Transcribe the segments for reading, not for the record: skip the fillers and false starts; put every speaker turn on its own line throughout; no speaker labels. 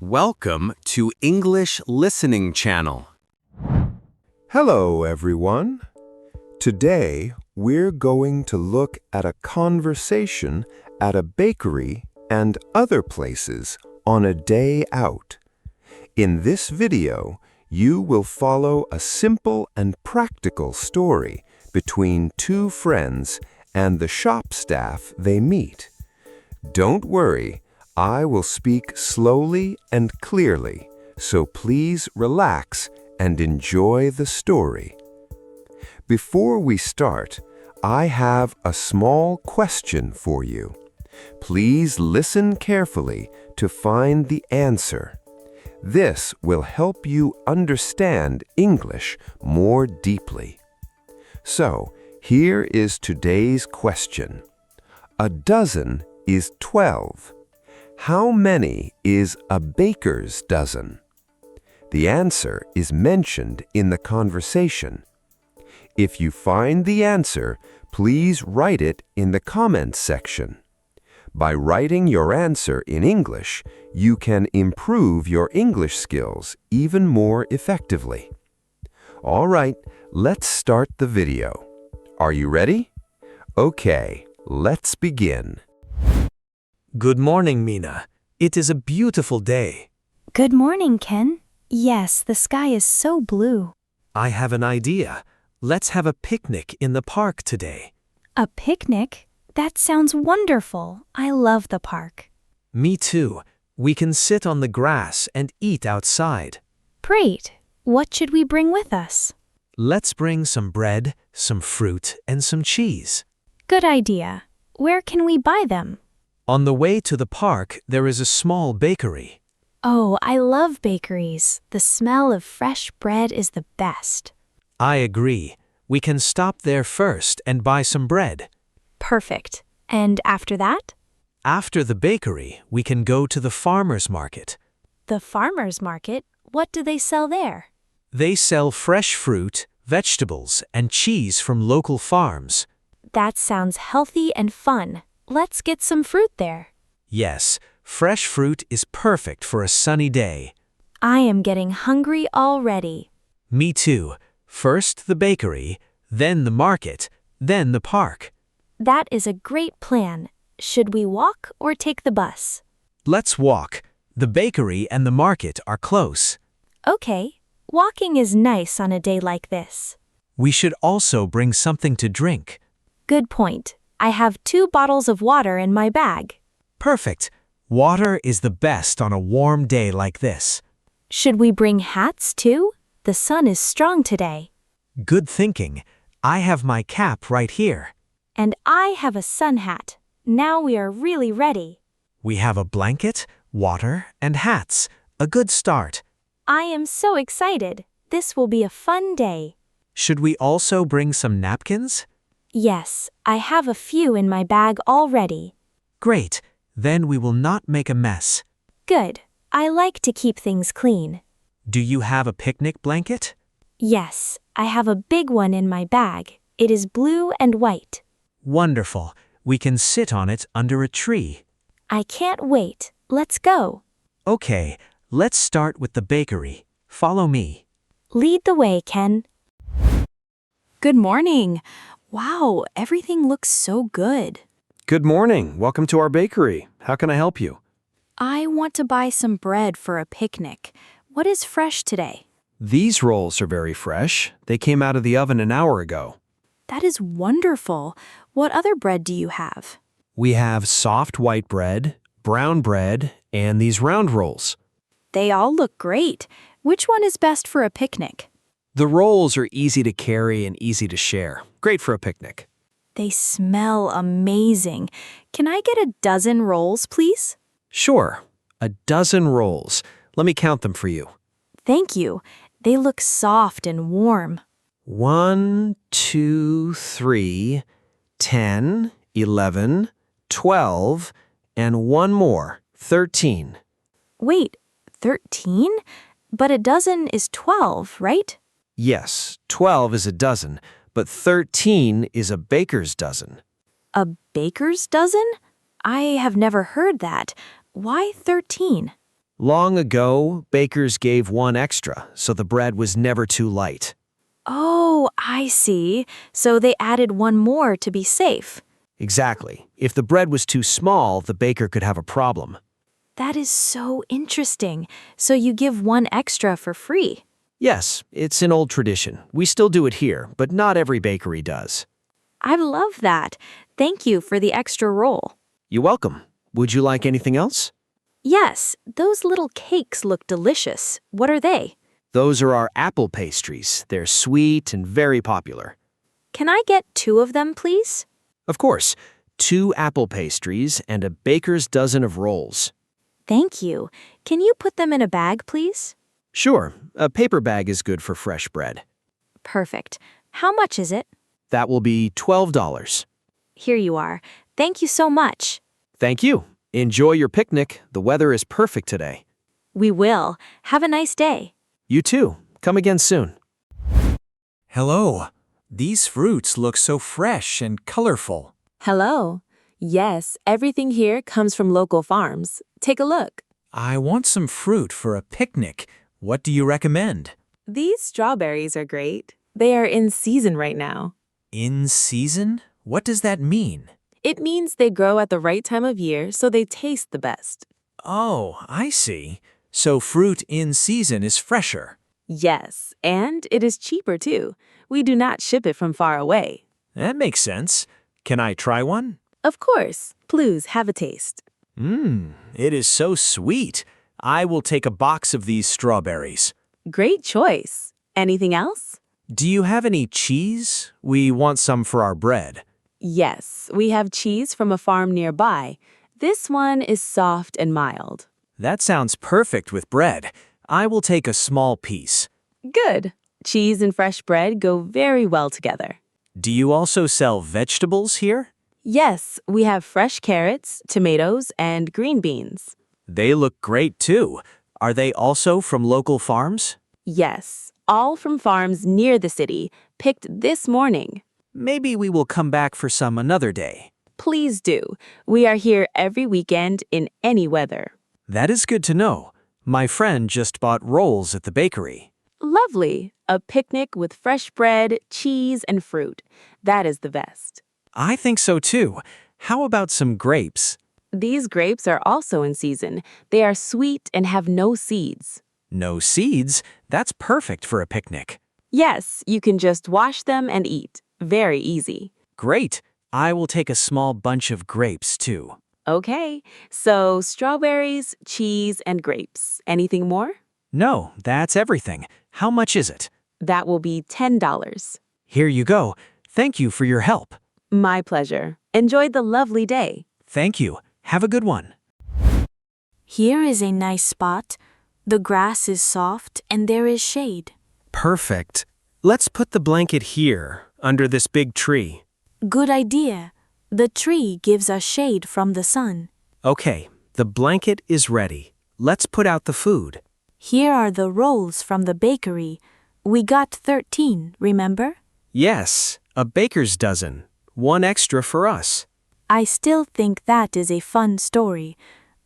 Welcome to English Listening Channel.
Hello, everyone. Today, we're going to look at a conversation at a bakery and other places on a day out. In this video, you will follow a simple and practical story between two friends and the shop staff they meet. Don't worry, I will speak slowly and clearly, so please relax and enjoy the story. Before we start, I have a small question for you. Please listen carefully to find the answer. This will help you understand English more deeply. So, here is today's question. A dozen is 12. How many is a baker's dozen? The answer is mentioned in the conversation. If you find the answer, please write it in the comments section. By writing your answer in English, you can improve your English skills even more effectively. All right, let's start the video. Are you ready? Okay, let's begin.
Good morning, Mina. It is a beautiful day.
Good morning, Ken. Yes, the sky is so blue.
I have an idea. Let's have a picnic in the park today.
A picnic? That sounds wonderful. I love the park.
Me too. We can sit on the grass and eat outside.
Great. What should we bring with us?
Let's bring some bread, some fruit, and some cheese.
Good idea. Where can we buy them?
On the way to the park, there is a small bakery.
Oh, I love bakeries. The smell of fresh bread is the best.
I agree. We can stop there first and buy some bread.
Perfect. And after that?
After the bakery, we can go to the farmer's market.
The farmer's market? What do they sell there?
They sell fresh fruit, vegetables, and cheese from local farms.
That sounds healthy and fun. Let's get some fruit there.
Yes, fresh fruit is perfect for a sunny day.
I am getting hungry already.
Me too. First the bakery, then the market, then the park.
That is a great plan. Should we walk or take the bus?
Let's walk. The bakery and the market are close.
Okay. Walking is nice on a day like this.
We should also bring something to drink.
Good point. I have 2 bottles of water in my bag.
Perfect. Water is the best on a warm day like this.
Should we bring hats too? The sun is strong today.
Good thinking. I have my cap right here.
And I have a sun hat. Now we are really ready.
We have a blanket, water, and hats. A good start.
I am so excited. This will be a fun day.
Should we also bring some napkins?
Yes, I have a few in my bag already.
Great. Then we will not make a mess.
Good. I like to keep things clean.
Do you have a picnic blanket?
Yes, I have a big one in my bag. It is blue and white.
Wonderful. We can sit on it under a tree.
I can't wait. Let's go.
Okay, let's start with the bakery. Follow me.
Lead the way, Ken.
Good morning. Wow, everything looks so good.
Good morning. Welcome to our bakery. How can I help you?
I want to buy some bread for a picnic. What is fresh today?
These rolls are very fresh. They came out of the oven an hour ago.
That is wonderful. What other bread do you have?
We have soft white bread, brown bread, and these round rolls.
They all look great. Which one is best for a picnic?
The rolls are easy to carry and easy to share. Great for a picnic.
They smell amazing. Can I get a dozen rolls, please?
Sure. A dozen rolls. Let me count them for you.
Thank you. They look soft and warm.
1, 2, 3, 10, 11, 12, and one more, 13.
Wait, 13? But a dozen is 12, right?
Yes, 12 is a dozen, but 13 is a baker's dozen.
A baker's dozen? I have never heard that. Why 13?
Long ago, bakers gave one extra, so the bread was never too light.
Oh, I see. So they added one more to be safe.
Exactly. If the bread was too small, the baker could have a problem.
That is so interesting. So you give one extra for free.
Yes, it's an old tradition. We still do it here, but not every bakery does.
I love that. Thank you for the extra roll.
You're welcome. Would you like anything else?
Yes, those little cakes look delicious. What are they?
Those are our apple pastries. They're sweet and very popular.
Can I get 2 of them, please?
Of course, 2 apple pastries and a baker's dozen of rolls.
Thank you. Can you put them in a bag, please?
Sure, a paper bag is good for fresh bread.
Perfect. How much is it?
That will be $12.
Here you are. Thank you so much.
Thank you. Enjoy your picnic. The weather is perfect today.
We will. Have a nice day.
You too. Come again soon.
Hello. These fruits look so fresh and colorful.
Hello. Yes, everything here comes from local farms. Take a look.
I want some fruit for a picnic. What do you recommend?
These strawberries are great. They are in season right now.
In season? What does that mean?
It means they grow at the right time of year, so they taste the best.
Oh, I see. So fruit in season is fresher.
Yes, and it is cheaper too. We do not ship it from far away.
That makes sense. Can I try one?
Of course. Please have a taste.
It is so sweet. I will take a box of these strawberries.
Great choice. Anything else?
Do you have any cheese? We want some for our bread.
Yes, we have cheese from a farm nearby. This one is soft and mild.
That sounds perfect with bread. I will take a small piece.
Good. Cheese and fresh bread go very well together.
Do you also sell vegetables here?
Yes, we have fresh carrots, tomatoes, and green beans.
They look great too. Are they also from local farms?
Yes, all from farms near the city, picked this morning.
Maybe we will come back for some another day.
Please do. We are here every weekend in any weather.
That is good to know. My friend just bought rolls at the bakery.
Lovely. A picnic with fresh bread, cheese, and fruit. That is the best.
I think so too. How about some grapes?
These grapes are also in season. They are sweet and have no seeds.
No seeds? That's perfect for a picnic.
Yes, you can just wash them and eat. Very easy.
Great. I will take a small bunch of grapes too.
Okay, so strawberries, cheese, and grapes. Anything more?
No, that's everything. How much is it?
That will be $10.
Here you go. Thank you for your help.
My pleasure. Enjoy the lovely day.
Thank you. Have a good one.
Here is a nice spot. The grass is soft and there is shade.
Perfect. Let's put the blanket here, under this big tree.
Good idea. The tree gives us shade from the sun.
Okay, the blanket is ready. Let's put out the food.
Here are the rolls from the bakery. We got 13, remember?
Yes, a baker's dozen. 1 extra for us.
I still think that is a fun story.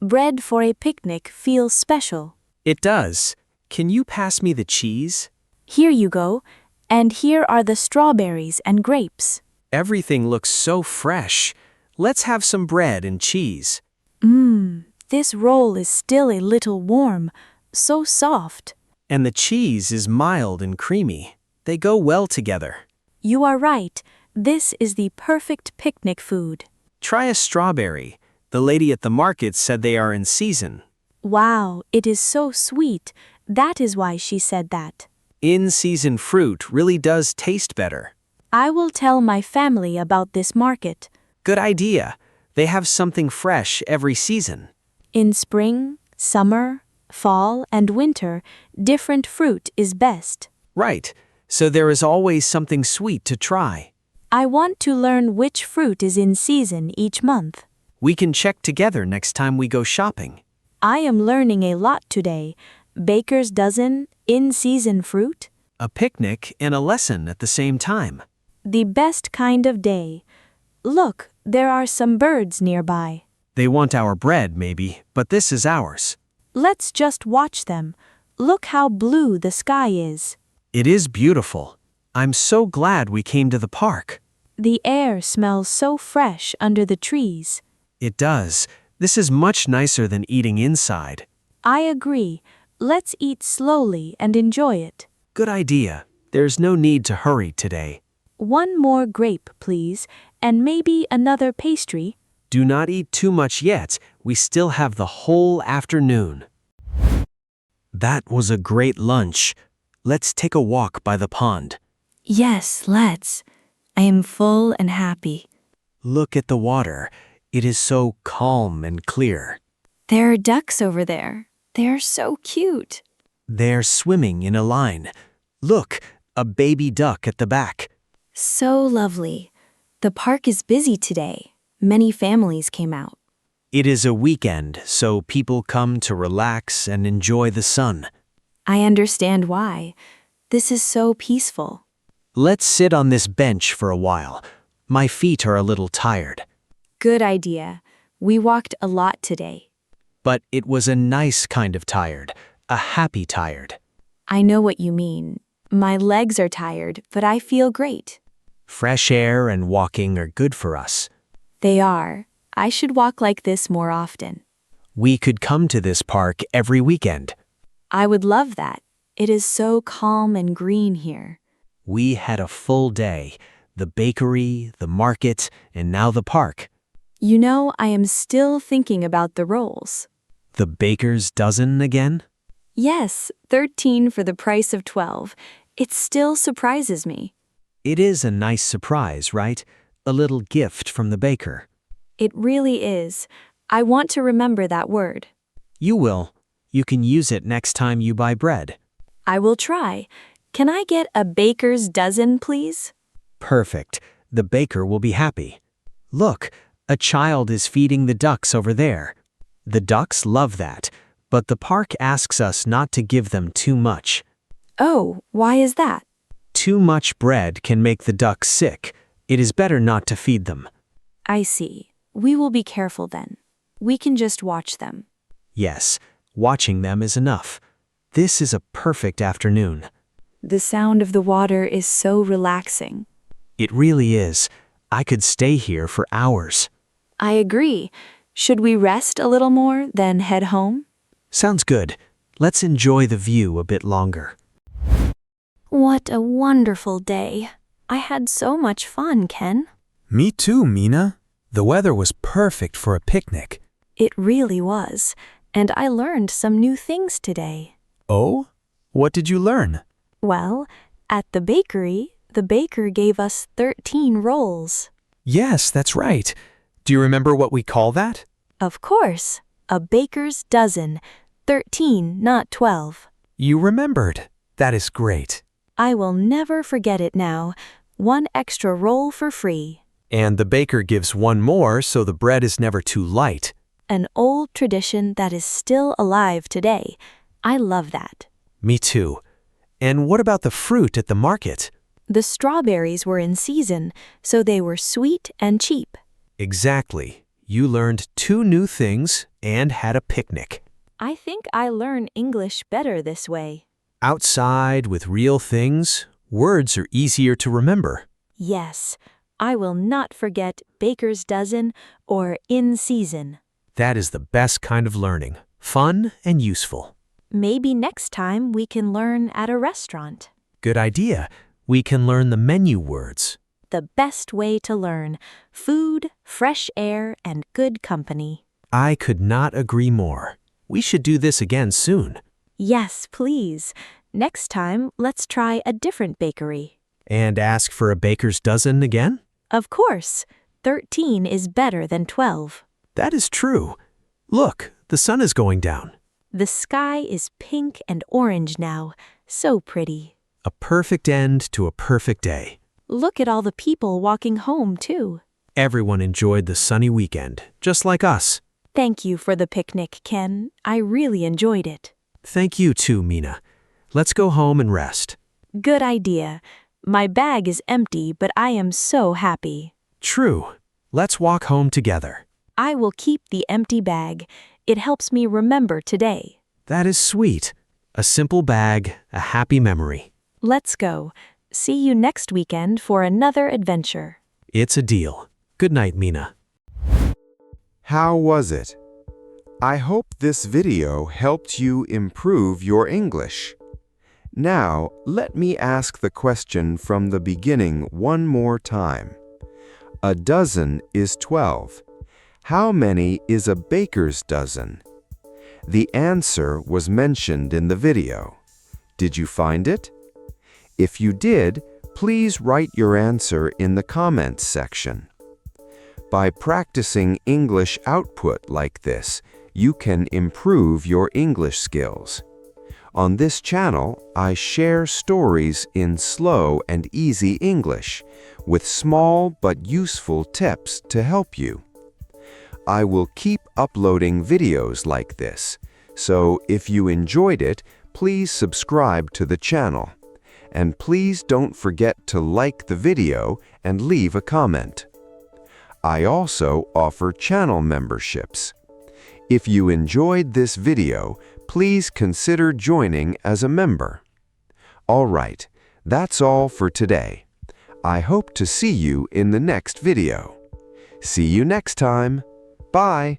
Bread for a picnic feels special.
It does. Can you pass me the cheese?
Here you go. And here are the strawberries and grapes.
Everything looks so fresh. Let's have some bread and cheese.
This roll is still a little warm, so soft.
And the cheese is mild and creamy. They go well together.
You are right. This is the perfect picnic food.
Try a strawberry. The lady at the market said they are in season.
Wow, it is so sweet. That is why she said that.
In-season fruit really does taste better.
I will tell my family about this market.
Good idea. They have something fresh every season.
In spring, summer, fall, and winter, different fruit is best.
Right. So there is always something sweet to try.
I want to learn which fruit is in season each month.
We can check together next time we go shopping.
I am learning a lot today. Baker's dozen, in-season fruit.
A picnic and a lesson at the same time.
The best kind of day. Look, there are some birds nearby.
They want our bread, maybe, but this is ours.
Let's just watch them. Look how blue the sky is.
It is beautiful. I'm so glad we came to the park.
The air smells so fresh under the trees.
It does. This is much nicer than eating inside.
I agree. Let's eat slowly and enjoy it.
Good idea. There's no need to hurry today.
One more grape, please, and maybe another pastry.
Do not eat too much yet. We still have the whole afternoon. That was a great lunch. Let's take a walk by the pond.
Yes, let's. I am full and happy.
Look at the water. It is so calm and clear.
There are ducks over there. They are so cute.
They're swimming in a line. Look, a baby duck at the back.
So lovely. The park is busy today. Many families came out.
It is a weekend, so people come to relax and enjoy the sun.
I understand why. This is so peaceful.
Let's sit on this bench for a while. My feet are a little tired.
Good idea. We walked a lot today.
But it was a nice kind of tired, a happy tired.
I know what you mean. My legs are tired, but I feel great.
Fresh air and walking are good for us.
They are. I should walk like this more often.
We could come to this park every weekend.
I would love that. It is so calm and green here.
We had a full day. The bakery, the market, and now the park.
You know, I am still thinking about the rolls.
The baker's dozen again?
Yes, 13 for the price of 12. It still surprises me.
It is a nice surprise, right? A little gift from the baker.
It really is. I want to remember that word.
You will. You can use it next time you buy bread.
I will try. Can I get a baker's dozen, please?
Perfect. The baker will be happy. Look, a child is feeding the ducks over there. The ducks love that, but the park asks us not to give them too much.
Oh, why is that?
Too much bread can make the ducks sick. It is better not to feed them.
I see. We will be careful then. We can just watch them.
Yes, watching them is enough. This is a perfect afternoon.
The sound of the water is so relaxing.
It really is. I could stay here for hours.
I agree. Should we rest a little more, then head home?
Sounds good. Let's enjoy the view a bit longer.
What a wonderful day. I had so much fun, Ken.
Me too, Mina. The weather was perfect for a picnic.
It really was. And I learned some new things today.
Oh? What did you learn?
Well, at the bakery, the baker gave us 13 rolls.
Yes, that's right. Do you remember what we call that?
Of course. A baker's dozen. 13, not 12.
You remembered. That is great.
I will never forget it now. 1 extra roll for free.
And the baker gives one more so the bread is never too light.
An old tradition that is still alive today. I love that.
Me too. And what about the fruit at the market?
The strawberries were in season, so they were sweet and cheap.
Exactly. You learned 2 new things and had a picnic.
I think I learn English better this way.
Outside with real things, words are easier to remember.
Yes, I will not forget baker's dozen or in season.
That is the best kind of learning. Fun and useful.
Maybe next time we can learn at a restaurant.
Good idea. We can learn the menu words.
The best way to learn: food, fresh air, and good company.
I could not agree more. We should do this again soon.
Yes, please. Next time, let's try a different bakery.
And ask for a baker's dozen again?
Of course. 13 is better than 12.
That is true. Look, the sun is going down.
The sky is pink and orange now. So pretty.
A perfect end to a perfect day.
Look at all the people walking home, too.
Everyone enjoyed the sunny weekend, just like us.
Thank you for the picnic, Ken. I really enjoyed it.
Thank you too, Mina. Let's go home and rest.
Good idea. My bag is empty, but I am so happy.
True. Let's walk home together.
I will keep the empty bag. It helps me remember today.
That is sweet. A simple bag, a happy memory.
Let's go. See you next weekend for another adventure.
It's a deal. Good night, Mina.
How was it? I hope this video helped you improve your English. Now, let me ask the question from the beginning one more time. A dozen is 12. How many is a baker's dozen? The answer was mentioned in the video. Did you find it? If you did, please write your answer in the comments section. By practicing English output like this, you can improve your English skills. On this channel, I share stories in slow and easy English, with small but useful tips to help you. I will keep uploading videos like this, so if you enjoyed it, please subscribe to the channel. And please don't forget to like the video and leave a comment. I also offer channel memberships. If you enjoyed this video, please consider joining as a member. All right, that's all for today. I hope to see you in the next video. See you next time. Bye.